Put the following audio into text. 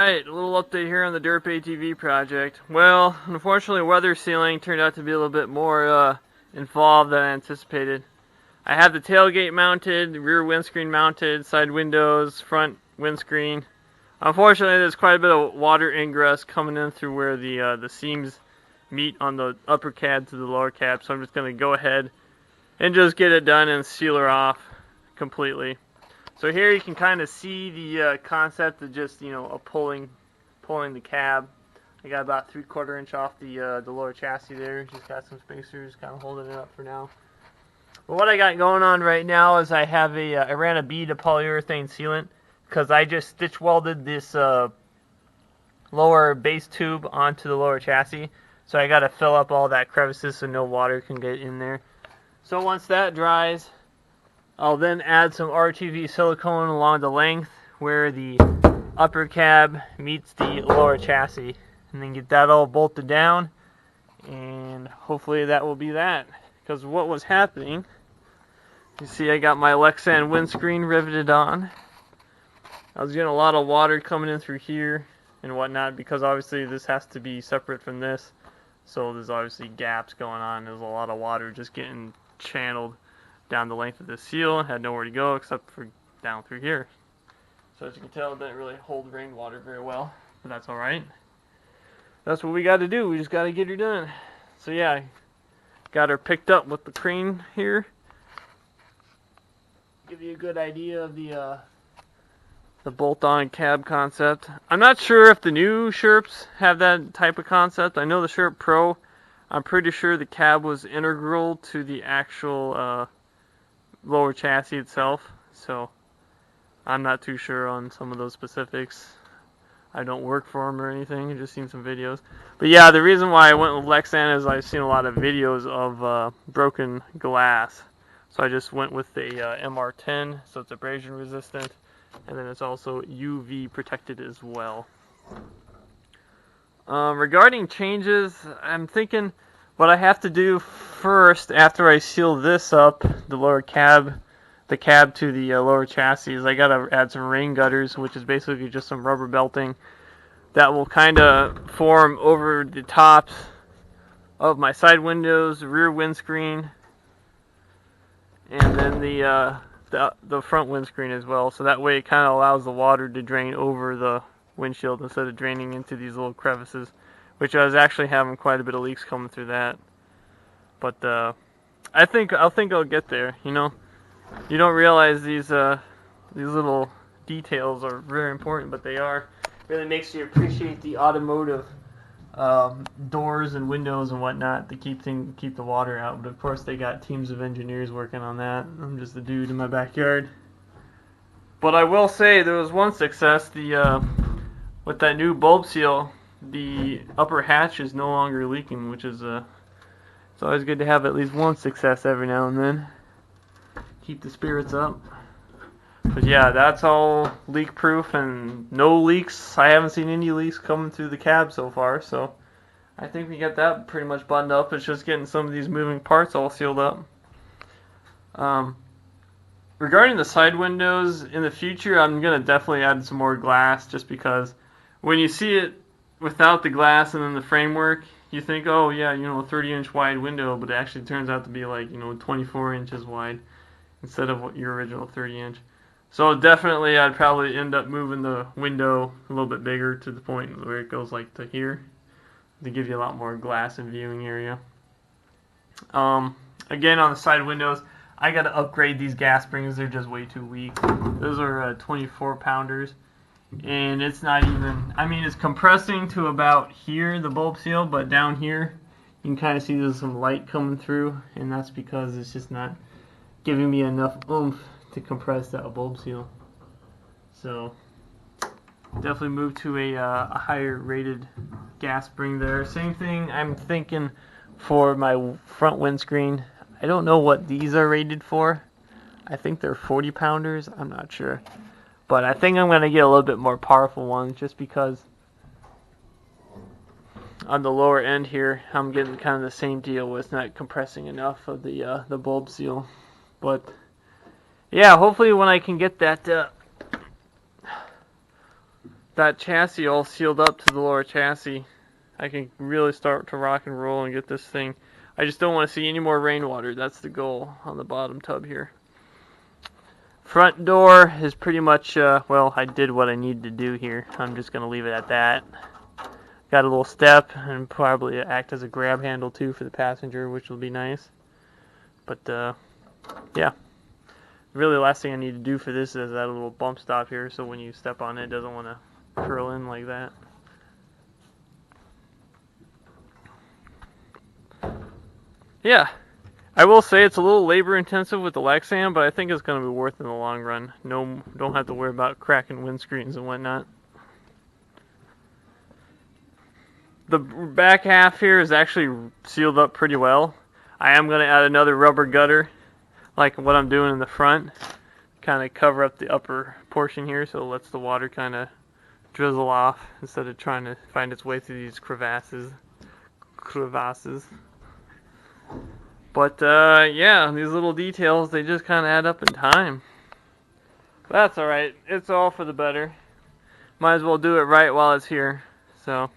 Alright, a little update here on the Derp ATV project. Well, unfortunately weather sealing turned out to be a little bit more involved than I anticipated. I had the tailgate mounted, rear windscreen mounted, side windows, front windscreen. Unfortunately there's quite a bit of water ingress coming in through where the seams meet on the upper cab to the lower cab, so I'm just going to go ahead and just get it done and seal her off completely. So here you can kind of see the concept of just, pulling the cab. I got about 3/4 inch off the lower chassis there. Just got some spacers kind of holding it up for now. But what I got going on right now is I have I ran a bead of polyurethane sealant because I just stitch welded this lower base tube onto the lower chassis. So I got to fill up all that crevices so no water can get in there. So once that dries, I'll then add some RTV silicone along the length where the upper cab meets the lower chassis, and then get that all bolted down, and hopefully that will be that. Because what was happening, you see I got my Lexan windscreen riveted on. I was getting a lot of water coming in through here and whatnot, because obviously this has to be separate from this, so there's obviously gaps going on. There's a lot of water just getting channeled down the length of the seal. Had nowhere to go except for down through here. So as you can tell, it didn't really hold rainwater very well, but that's alright. That's what we got to do. We just got to get her done. So yeah, got her picked up with the crane here. Give you a good idea of the bolt-on cab concept. I'm not sure if the new Sherps have that type of concept. I know the Sherp Pro, I'm pretty sure the cab was integral to the actual lower chassis itself, so I'm not too sure on some of those specifics. I don't work for them or anything, I've just seen some videos. But yeah, the reason why I went with Lexan is I've seen a lot of videos of broken glass. So I just went with the MR10, so it's abrasion resistant, and then it's also UV protected as well. Regarding changes, I'm thinking what I have to do first after I seal this up, the lower cab, the cab to the lower chassis, is I gotta add some rain gutters, which is basically just some rubber belting that will kind of form over the tops of my side windows, rear windscreen, and then the front windscreen as well. So that way it kind of allows the water to drain over the windshield instead of draining into these little crevices, which I was actually having quite a bit of leaks coming through that. But I think I'll get there. You know, you don't realize these little details are very important, but they are. Really makes you appreciate the automotive doors and windows and whatnot to keep the water out. But of course, they got teams of engineers working on that. I'm just a dude in my backyard. But I will say there was one success. With that new bulb seal, the upper hatch is no longer leaking, which is it's always good to have at least one success every now and then. Keep the spirits up. But yeah, that's all leak proof and no leaks. I haven't seen any leaks coming through the cab so far, so I think we got that pretty much buttoned up. It's just getting some of these moving parts all sealed up. Regarding the side windows, in the future I'm going to definitely add some more glass, just because when you see it without the glass and then the framework, you think, oh yeah, 30-inch wide window, but it actually turns out to be like, 24 inches wide instead of your original 30-inch. So definitely I'd probably end up moving the window a little bit bigger to the point where it goes like to here to give you a lot more glass and viewing area. Again, on the side windows, I got to upgrade these gas springs. They're just way too weak. Those are 24 pounders. And it's not even, it's compressing to about here, the bulb seal, but down here you can kind of see there's some light coming through, and that's because it's just not giving me enough oomph to compress that bulb seal. So definitely move to a higher rated gas spring there. Same thing I'm thinking for my front windscreen. I don't know what these are rated for. I think they're 40 pounders. I'm not sure. But I think I'm going to get a little bit more powerful ones, just because on the lower end here I'm getting kind of the same deal with not compressing enough of the bulb seal. But yeah, hopefully when I can get that that chassis all sealed up to the lower chassis, I can really start to rock and roll and get this thing. I just don't want to see any more rainwater. That's the goal on the bottom tub here. Front door is pretty much, well, I did what I needed to do here. I'm just going to leave it at that. Got a little step and probably act as a grab handle too for the passenger, which will be nice. But yeah, really the last thing I need to do for this is that little bump stop here, so when you step on it, it doesn't want to curl in like that. Yeah, I will say it's a little labor intensive with the Lexan, but I think it's going to be worth it in the long run. No, don't have to worry about cracking windscreens and whatnot. The back half here is actually sealed up pretty well. I am going to add another rubber gutter, like what I'm doing in the front, kind of cover up the upper portion here so it lets the water kind of drizzle off instead of trying to find its way through these crevasses. But yeah, these little details, they just kind of add up in time. But that's alright. It's all for the better. Might as well do it right while it's here. So